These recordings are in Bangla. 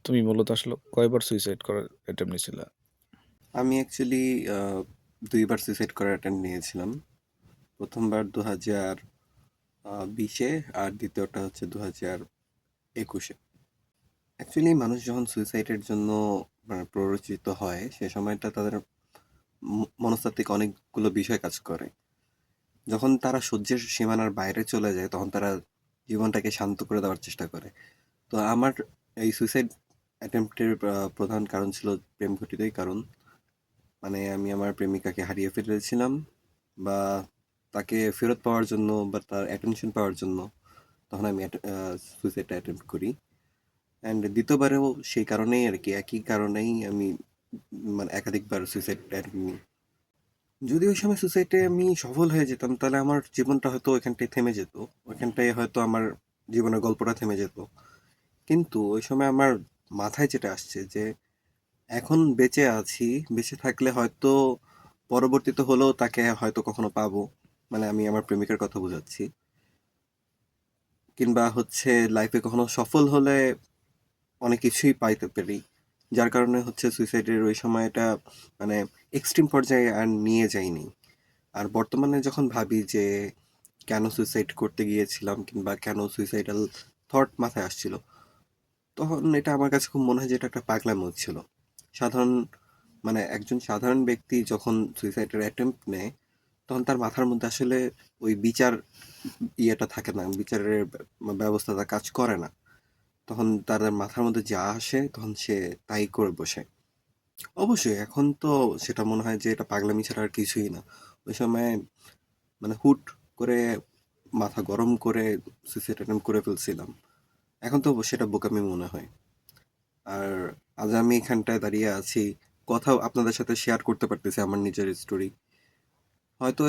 তুমি মূলত আসলে কয়বার সুইসাইড করার অ্যাটেম্প্ট নিয়েছিলা? আমি অ্যাকচুয়ালি ২ বার সুইসাইড করার অ্যাটেম্প্ট নিয়েছিলাম। ১ম বার ২০২০ এ আর দ্বিতীয়টা হচ্ছে ২০২১ এ। অ্যাকচুয়ালি মানুষ যখন সুইসাইডের জন্য প্ররোচিত হয়, সে সময়টা তাদের মনস্তাত্ত্বিক অনেকগুলো বিষয় কাজ করে। যখন তারা সহ্যের সীমানার বাইরে চলে যায়, তখন তারা জীবনটাকে শান্ত করে দেওয়ার চেষ্টা করে। তো আমার এই সুইসাইড অ্যাটেম্প্টের প্রধান কারণ ছিল প্রেম ঘটিতই কারণ। মানে আমি আমার প্রেমিকাকে হারিয়ে ফেলেছিলাম, বা তাকে ফেরত পাওয়ার জন্য বা তার অ্যাটেনশন পাওয়ার জন্য তখন আমি সুইসাইডটা অ্যাটেম্প্ট করি। অ্যান্ড দ্বিতীয়বারেও সেই কারণেই আর কি, একই কারণেই আমি মানে একাধিকবার সুইসাইড অ্যাটেম্প্ট নিই। যদি ওই সময় সুইসাইডে আমি সফল হয়ে যেতাম, তাহলে আমার জীবনটা হয়তো ওইখানটায় থেমে যেত। ওইখানটায় হয়তো আমার জীবনের গল্পটা থেমে যেত। কিন্তু ওই সময় আমার মাথায় যেটা আসছে যে এখন বেঁচে আছি, বেঁচে থাকলে হয়তো পরবর্তীতে হলেও তাকে হয়তো কখনো পাবো। মানে আমি আমার প্রেমিকার কথা বোঝাচ্ছি। কিংবা হচ্ছে লাইফে কখনো সফল হলে অনেক কিছুই পাইতে পারি। যার কারণে হচ্ছে সুইসাইডের ওই সময়টা মানে এক্সট্রিম পর্যায়ে আর নিয়ে যাইনি। আর বর্তমানে যখন ভাবি যে কেন সুইসাইড করতে গিয়েছিলাম কিংবা কেন সুইসাইডাল থট মাথায় আসছিল, তখন এটা আমার কাছে খুব মনে হয় যে এটা একটা পাগলামো ছিল। সাধারণ মানে একজন সাধারণ ব্যক্তি যখন সুইসাইডের অ্যাটেম্প্ট নেয়, তখন তার মাথার মধ্যে আসলে ওই বিচার ইয়েটা থাকে না, বিচারের ব্যবস্থাটা কাজ করে না। তখন তার মাথার মধ্যে যা আসে তখন সে তাই করে বসে। অবশ্যই এখন তো সেটা মনে হয় যে এটা পাগলামি ছাড়া আর কিছুই না। ওই সময় মানে হুট করে মাথা গরম করে সুইসাইড অ্যাটেম্প্ট করে ফেলছিলাম। এখন তো সেটা বোকামি মনে হয়। আর আজ আমি এখানটায় দাঁড়িয়ে আছি, কথাও আপনাদের সাথে শেয়ার করতে পারতেছি আমার নিজের স্টোরি। হয়তো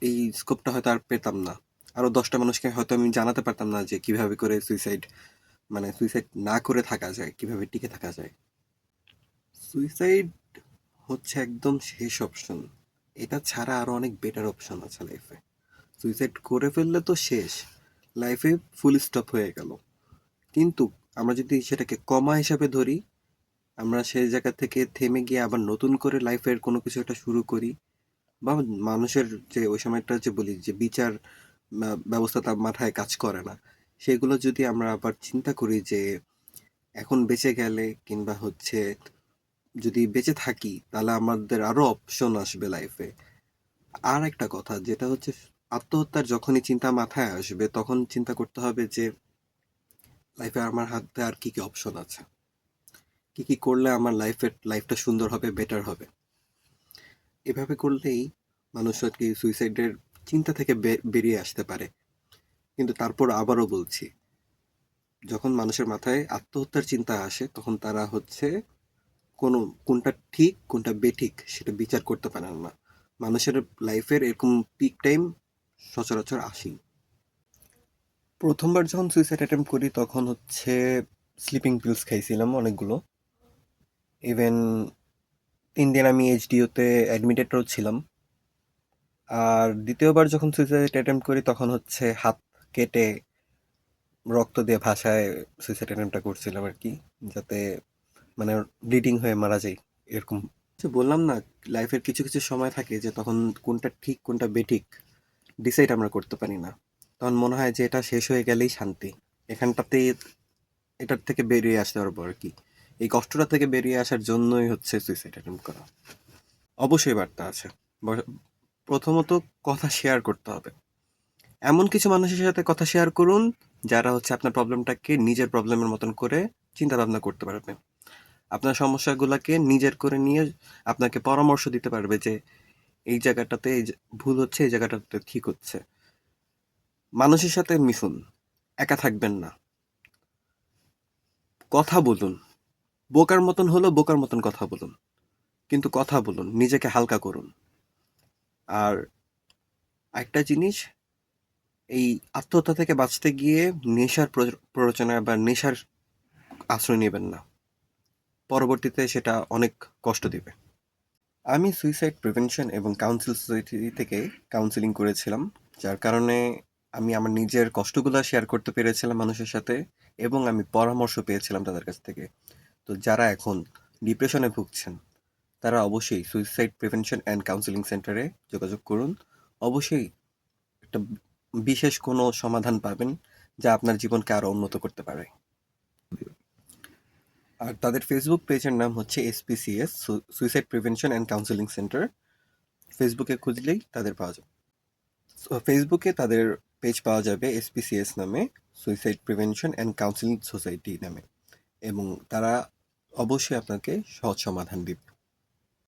এই স্কোপটা হয়তো আর পেতাম না। আরো ১০টা মানুষকে হয়তো আমি জানাতে পারতাম না যে কিভাবে করে সুইসাইড না করে থাকা যায়, কিভাবে টিকে থাকা যায়। সুইসাইড হচ্ছে একদম শেষ অপশন। এটা ছাড়া আরো অনেক বেটার অপশন আছে লাইফে। সুইসাইড করে ফেললে তো শেষ, লাইফে ফুল স্টপ হয়ে গেল। কিন্তু আমরা যদি সেটাকে কমা হিসাবে ধরি, আমরা সেই জায়গা থেকে থেমে গিয়ে আবার নতুন করে লাইফের কোনো কিছু একটা শুরু করি, বা মানুষের যে ওই সময়টা যে বলি যে বিচার ব্যবস্থাটা মাথায় কাজ করে না, সেগুলো যদি আমরা আবার চিন্তা করি যে এখন বেঁচে গেলে কিংবা হচ্ছে যদি বেঁচে থাকি তাহলে আমাদের আরো অপশন আসবে লাইফে। আর একটা কথা যেটা হচ্ছে, আত্মহত্যার যখনই চিন্তা মাথায় আসবে তখন চিন্তা করতে হবে যে লাইফে আমার হাতে আর কি কি অপশন আছে, কি কি করলে আমার লাইফটা সুন্দর হবে, বেটার হবে। এভাবে করলেই মানুষ আর কি সুইসাইডের চিন্তা থেকে বেরিয়ে আসতে পারে। কিন্তু তারপর আবারও বলছি, যখন মানুষের মাথায় আত্মহত্যার চিন্তা আসে তখন তারা হচ্ছে কোনটা ঠিক কোনটা বেঠিক সেটা বিচার করতে পারে না। মানুষের লাইফের এরকম পিক টাইম সচরাচর আসেই। প্রথমবার যখন সুইসাইড অ্যাটেম্প্ট করি তখন হচ্ছে স্লিপিং পিলস খাইছিলাম অনেকগুলো। ইভেন ৩ দিন আমি এইচডিওতে অ্যাডমিটেডও ছিলাম। আর দ্বিতীয়বার যখন সুইসাইড অ্যাটেম্প্ট করি তখন হচ্ছে হাত কেটে রক্ত দিয়ে ভাসায় সুইসাইড অ্যাটেম্পটা করছিলাম আর কি, যাতে মানে ব্লিডিং হয়ে মারা যাই এরকম। যে বললাম না, লাইফের কিছু কিছু সময় থাকে যে তখন কোনটা ঠিক কোনটা বেঠিক ডিসাইড আমরা করতে পারি না। তখন মনে হয় যে এটা শেষ হয়ে গেলেই শান্তি, এখানটাতে এটার থেকে বেরিয়ে আসতে পারবো আর কি। এই কষ্টটা থেকে বেরিয়ে আসার জন্যই হচ্ছে সুইসাইড অ্যাটেম্প করা। অবশ্যই বার্তা আছে। প্রথমত কথা শেয়ার করতে হবে। এমন কিছু মানুষের সাথে কথা শেয়ার করুন যারা হচ্ছে আপনার প্রবলেমটাকে নিজের প্রবলেমের মতন করে চিন্তা ভাবনা করতে পারবে। আপনার সমস্যাগুলোকে নিজের করে নিয়ে আপনাকে পরামর্শ দিতে পারবে যে এই জায়গাটাতে ভুল হচ্ছে, এই জায়গাটাতে ঠিক হচ্ছে। মানুষের সাথে মিশুন, একা থাকবেন না। কথা বলুন, বোকার মতন হলেও বোকার মতন কথা বলুন, কিন্তু কথা বলুন, নিজেকে হালকা করুন। আর একটা জিনিস, এই আত্মহত্যা থেকে বাঁচতে গিয়ে নেশার প্ররোচনা বা নেশার আশ্রয় নেবেন না। পরবর্তীতে সেটা অনেক কষ্ট দিবে। আমি সুইসাইড প্রিভেনশন এবং কাউন্সিল সোসাইটি থেকে কাউন্সিলিং করেছিলাম, যার কারণে আমি আমার নিজের কষ্টগুলো শেয়ার করতে পেরেছিলাম মানুষের সাথে, এবং আমি পরামর্শ পেয়েছিলাম তাদের কাছ থেকে। তো যারা এখন ডিপ্রেশনে ভুগছেন তারা অবশ্যই সুইসাইড প্রিভেনশন অ্যান্ড কাউন্সেলিং সেন্টারে যোগাযোগ করুন। অবশ্যই একটা বিশেষ কোনো সমাধান পাবেন যা আপনার জীবনকে আরো উন্নত করতে পারে। আর তাদের ফেসবুক পেজের নাম হচ্ছে SPCS, suicide prevention and counselling centre. ফেসবুকে খুঁজলেই তাদের পাওয়া যাবে। ফেসবুকে তাদের পেজ পাওয়া যাবে SPCS নামে, suicide prevention and counselling society নামে, এবং তারা অবশ্যই আপনাকে সহজ সমাধান দিবে।